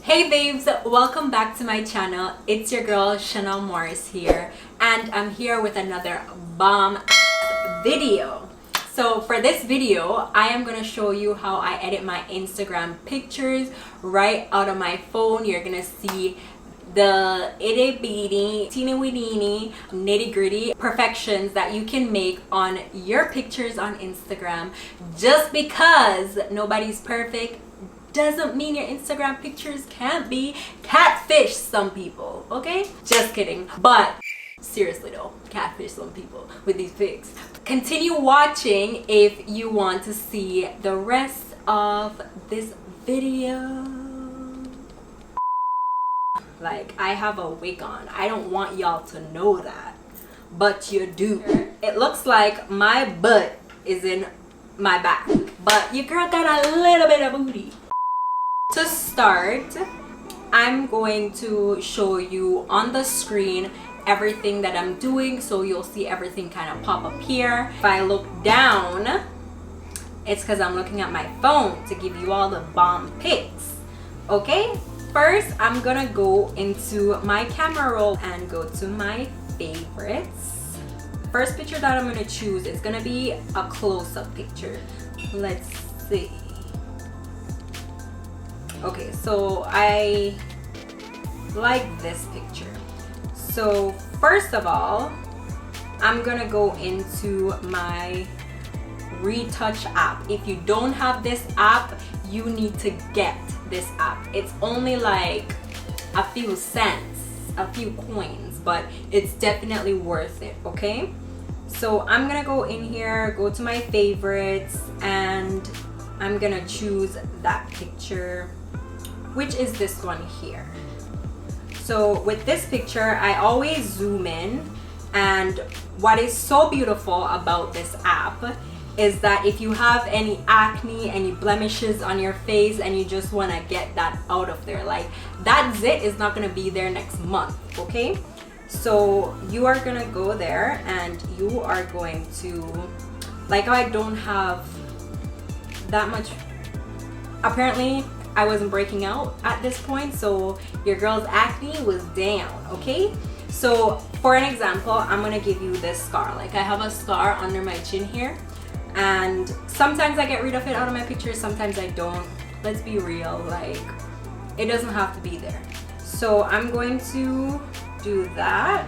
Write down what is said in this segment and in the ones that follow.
Hey babes, welcome back to my channel. It's your girl Shannel Morris here, and I'm here with another bomb video. So for this video, I am going to show you how I edit my Instagram pictures right out of my phone. You're going to see the itty bitty, teeny weeny, nitty gritty perfections that you can make on your pictures on Instagram. Just because nobody's perfect doesn't mean your Instagram pictures can't be catfish some people, okay? Just kidding. But seriously though, catfish some people with these pics. Continue watching if you want to see the rest of this video. Like, I have a wig on. I don't want y'all to know that, but you do. It looks like my butt is in my back, but your girl got a little bit of booty. To start, I'm going to show you on the screen everything that I'm doing, so you'll see everything kind of pop up here. If I look down, it's because I'm looking at my phone to give you all the bomb pics. Okay, first I'm gonna go into my camera roll and go to my favorites. First picture that I'm gonna choose is gonna be a close-up picture. Let's see. Okay, so I like this picture. So first of all, I'm gonna go into my Retouch app. If you don't have this app, you need to get this app. It's only like a few cents, a few coins, but it's definitely worth it, okay? So I'm gonna go in here, go to my favorites, and I'm gonna choose that picture, which is this one here. So with this picture, I always zoom in, and what is so beautiful about this app is that if you have any acne, any blemishes on your face, and you just want to get that out of there, like that zit is not going to be there next month, okay? So you are going to go there and you are going to, like, I don't have that much, apparently I wasn't breaking out at this point, so your girl's acne was down, okay? So for an example, I'm gonna give you this scar. Like, I have a scar under my chin here, and sometimes I get rid of it out of my pictures, sometimes I don't. Let's be real, like, it doesn't have to be there. So I'm going to do that,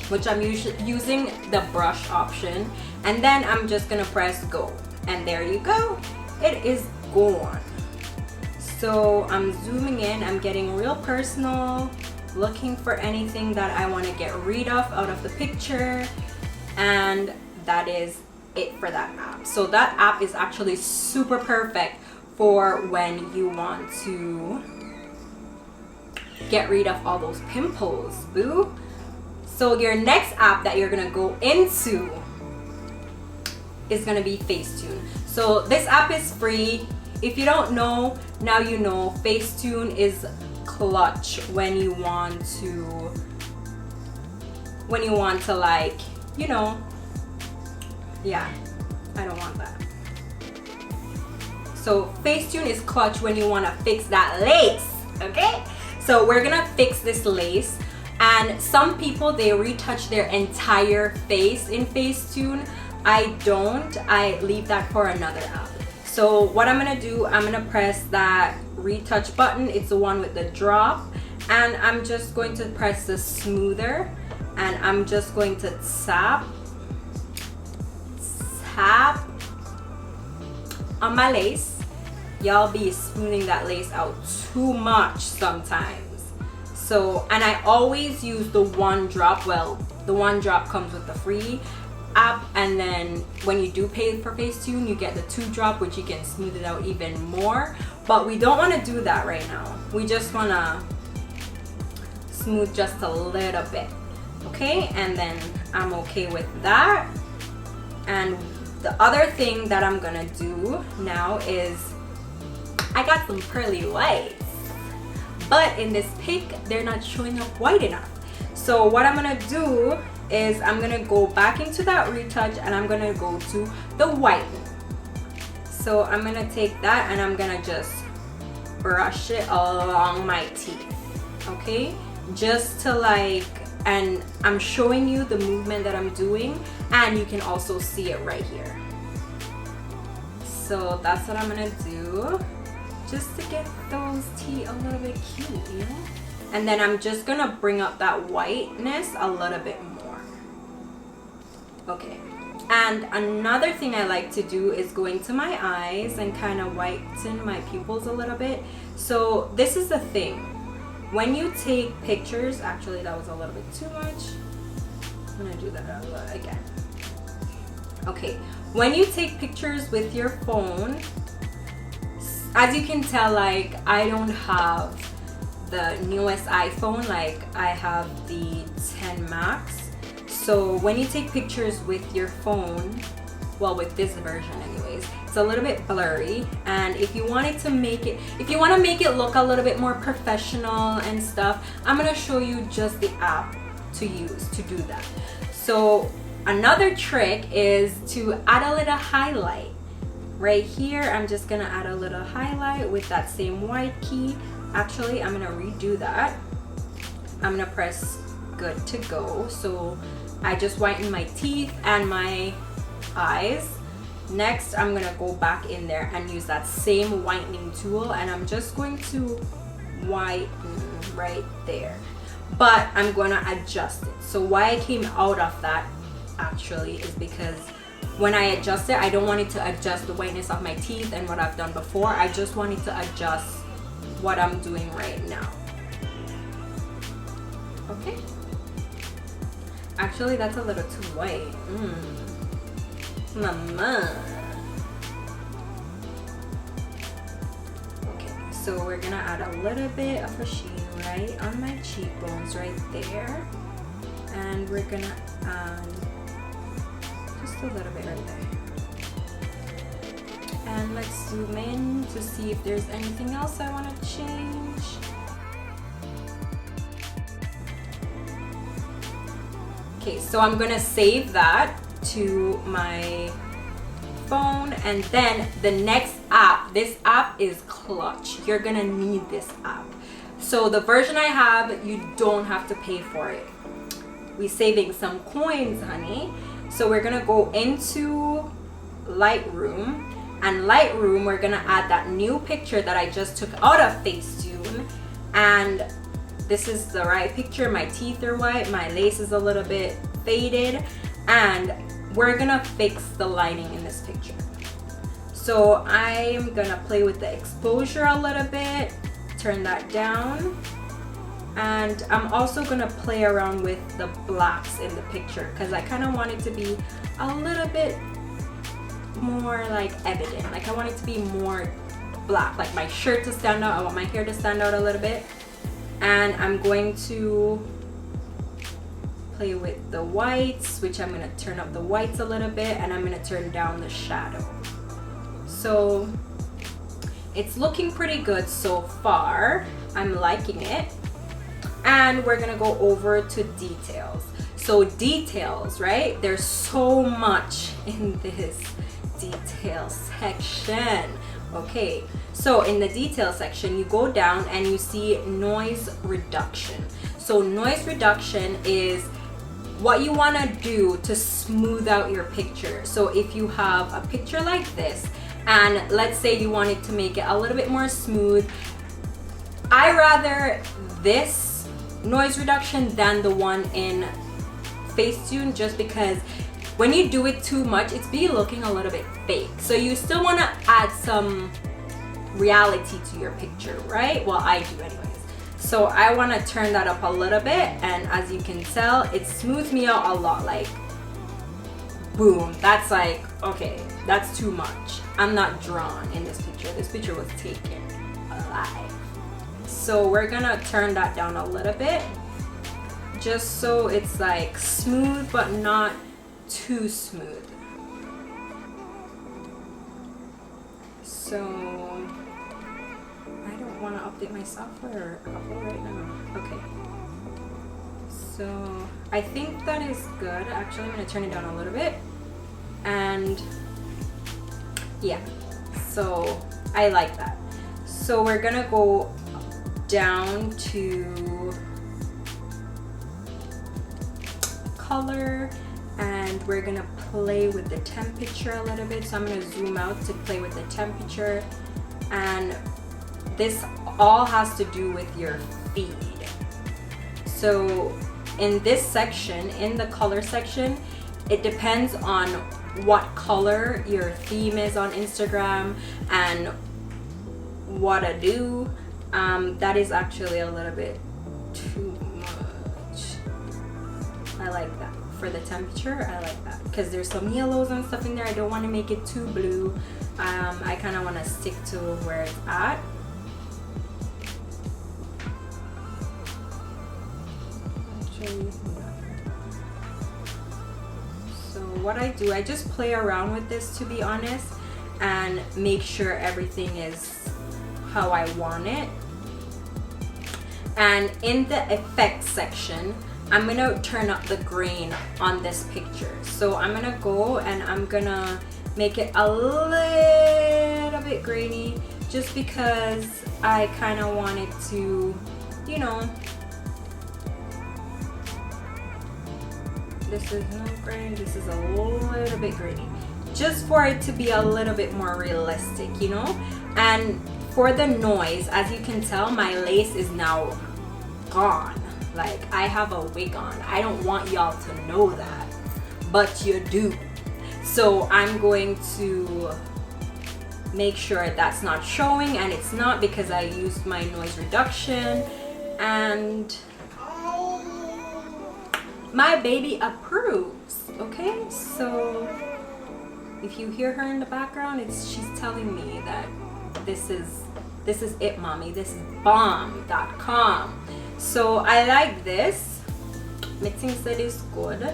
which I'm using the brush option, and then I'm just gonna press go, and there you go, it is gone. So I'm zooming in, I'm getting real personal, looking for anything that I want to get rid of out of the picture, and that is it for that app. So that app is actually super perfect for when you want to get rid of all those pimples, boo. So your next app that you're gonna go into is gonna be Facetune. So this app is free. If you don't know, now you know. Facetune is clutch when you want to like, you know, yeah, I don't want that. So Facetune is clutch when you want to fix that lace, okay? So we're gonna fix this lace, and some people, they retouch their entire face in Facetune. I don't. I leave that for another app. So what I'm gonna do, I'm gonna press that retouch button. It's the one with the drop, and I'm just going to press the smoother, and I'm just going to tap on my lace. Y'all be smoothing that lace out too much sometimes. So, and I always use the one drop. Well, the one drop comes with the free app, and then when you do pay for Facetune, you get the 2-drop, which you can smooth it out even more. But we don't want to do that right now. We just want to smooth just a little bit, okay? And then I'm okay with that. And the other thing that I'm gonna do now is, I got some pearly whites, but in this pic they're not showing up white enough. So what I'm gonna do is I'm gonna go back into that retouch, and I'm gonna go to the white. So I'm gonna take that, and I'm gonna just brush it along my teeth, okay? Just to like, and I'm showing you the movement that I'm doing, and you can also see it right here. So that's what I'm gonna do, just to get those teeth a little bit cute, you know? And then I'm just gonna bring up that whiteness a little bit more. Okay. And another thing I like to do is go into my eyes and kind of whiten my pupils a little bit. So this is the thing. When you take pictures, actually that was a little bit too much. I'm gonna do that again. Okay, when you take pictures with your phone, as you can tell, like I don't have the newest iPhone, like I have the 10 Max. So when you take pictures with your phone, well, with this version anyways, it's a little bit blurry. And if you wanted to make it, if you want to make it look a little bit more professional and stuff, I'm going to show you just the app to use to do that. So another trick is to add a little highlight. Right here, I'm just going to add a little highlight with that same white key. Actually, I'm going to redo that. I'm going to press good to go. So I just whiten my teeth and my eyes. Next, I'm gonna go back in there and use that same whitening tool, and I'm just going to whiten right there. But I'm gonna adjust it. So why I came out of that actually is because when I adjust it, I don't want it to adjust the whiteness of my teeth and what I've done before. I just want it to adjust what I'm doing right now. Okay. Actually, that's a little too white. Mama. Okay, so we're gonna add a little bit of a sheen right on my cheekbones right there. And we're gonna add just a little bit right there. And let's zoom in to see if there's anything else I want to change. Okay, so I'm gonna save that to my phone, and then the next app, this app is Clutch. You're gonna need this app. So the version I have, you don't have to pay for it. We're saving some coins, honey. So we're gonna go into Lightroom, and Lightroom, we're gonna add that new picture that I just took out of Facetune, and this is the right picture. My teeth are white, my lace is a little bit faded, and we're gonna fix the lighting in this picture. So I'm gonna play with the exposure a little bit, turn that down, and I'm also gonna play around with the blacks in the picture because I kind of want it to be a little bit more like evident. Like I want it to be more black, like my shirt to stand out. I want my hair to stand out a little bit. And I'm going to play with the whites, which I'm going to turn up the whites a little bit, and I'm going to turn down the shadow. So it's looking pretty good so far. I'm liking it. And we're going to go over to details. So details, right? There's so much in this detail section. Okay, so in the detail section, you go down and you see noise reduction. So noise reduction is what you want to do to smooth out your picture. So if you have a picture like this, and let's say you wanted to make it a little bit more smooth, I rather this noise reduction than the one in Facetune, just because when you do it too much, it's be looking a little bit fake. So you still want to add some reality to your picture, right? Well, I do anyways. So I want to turn that up a little bit, and as you can tell, it smooths me out a lot. Like, boom, that's like, okay, that's too much. I'm not drawn in this picture. This picture was taken alive. So we're gonna turn that down a little bit, just so it's like smooth but not too smooth. So I don't want to update my software right now. Okay, so I think that is good. Actually, I'm going to turn it down a little bit, and yeah, so I like that. So we're gonna go down to color, and we're gonna play with the temperature a little bit. So I'm gonna zoom out to play with the temperature, and this all has to do with your feed. So in this section, in the color section, it depends on what color your theme is on Instagram and what to do. That is actually a little bit too much. I like that. For the temperature, I like that because there's some yellows and stuff in there. I don't want to make it too blue. I kind of want to stick to where it's at. So what I do, I just play around with this, to be honest, and make sure everything is how I want it. And in the effects section, I'm gonna turn up the grain on this picture. So I'm gonna go and I'm gonna make it a little bit grainy, just because I kind of want it to, you know, this is no grain, this is a little bit grainy, just for it to be a little bit more realistic, you know. And for the noise, as you can tell, my lace is now gone. Like, I have a wig on. I don't want y'all to know that, but you do. So I'm going to make sure that's not showing, and it's not, because I used my noise reduction, and my baby approves. Okay, so if you hear her in the background, she's telling me that this is it, mommy. This is bomb.com. So I like this. I think that is good.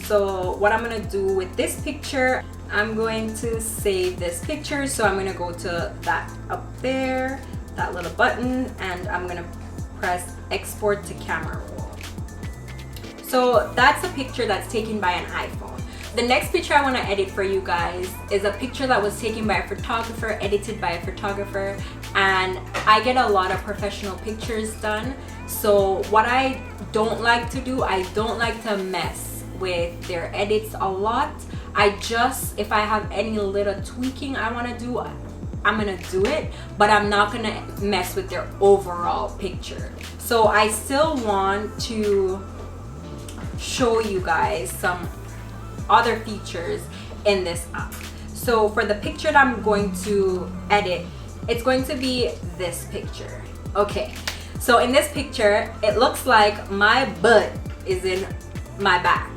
So what I'm gonna do with this picture, I'm going to save this picture. So I'm gonna go to that up there, that little button, and I'm gonna press export to camera roll. So that's a picture that's taken by an iPhone. The next picture I want to edit for you guys is a picture that was taken by a photographer, edited by a photographer, and I get a lot of professional pictures done. So what I don't like to do, I don't like to mess with their edits a lot. I just, if I have any little tweaking I want to do, I'm gonna do it, but I'm not gonna mess with their overall picture. So I still want to show you guys some other features in this app. So for the picture that I'm going to edit, it's going to be this picture. Okay, so in this picture, it looks like my butt is in my back.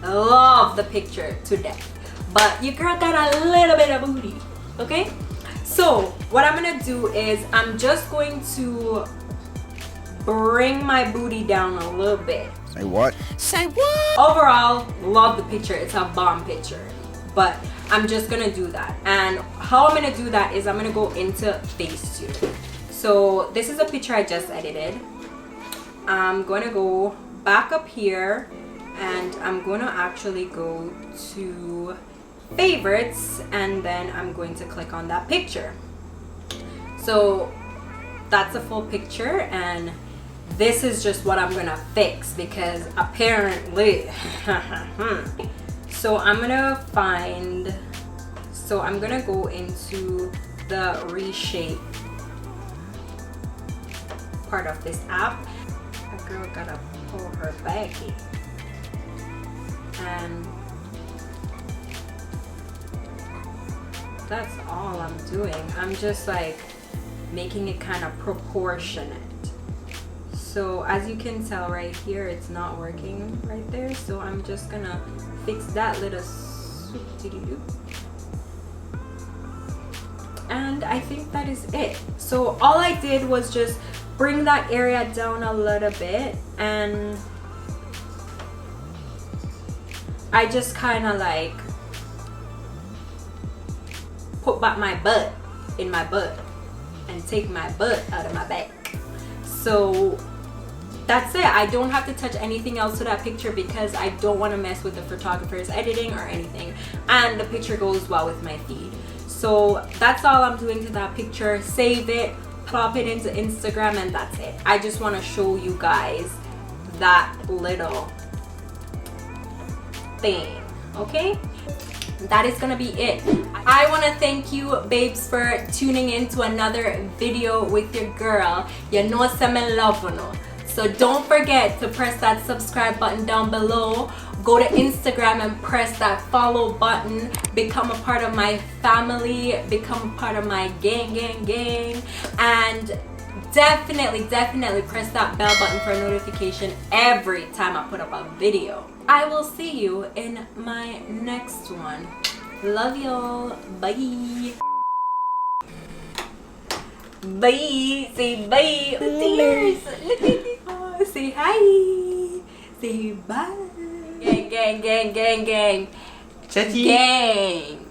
I love the picture to death, but your girl got a little bit of booty. Okay, so what I'm gonna do is I'm just going to bring my booty down a little bit. Say what? Say what? Overall, love the picture. It's a bomb picture, but I'm just gonna do that. And how I'm gonna do that is I'm gonna go into Facetune. So this is a picture I just edited. I'm gonna go back up here, and I'm gonna actually go to favorites, and then I'm going to click on that picture. So that's a full picture, and this is just what I'm gonna fix, because apparently so I'm gonna go into the Reshape part of this app. A girl gotta pull her baggie, and that's all I'm doing. I'm just like making it kind of proportionate. So as you can tell right here, it's not working right there. So I'm just gonna fix that little and I think that is it. So all I did was just bring that area down a little bit, and I just kind of like put back my butt in my butt and take my butt out of my back. So that's it. I don't have to touch anything else to that picture because I don't want to mess with the photographer's editing or anything, and the picture goes well with my feed. So that's all I'm doing to that picture. Save it, plop it into Instagram, and that's it. I just want to show you guys that little thing. Okay, that is gonna be it. I want to thank you babes for tuning in to another video with your girl. You know some love you know. So don't forget to press that subscribe button down below. Go to Instagram and press that follow button. Become a part of my family. Become a part of my gang. And definitely press that bell button for a notification every time I put up a video. I will see you in my next one. Love y'all. Bye. Bye. Say bye. Tears. Look at it. Oh, say hi. Say bye. Gang. Chachi. Gang.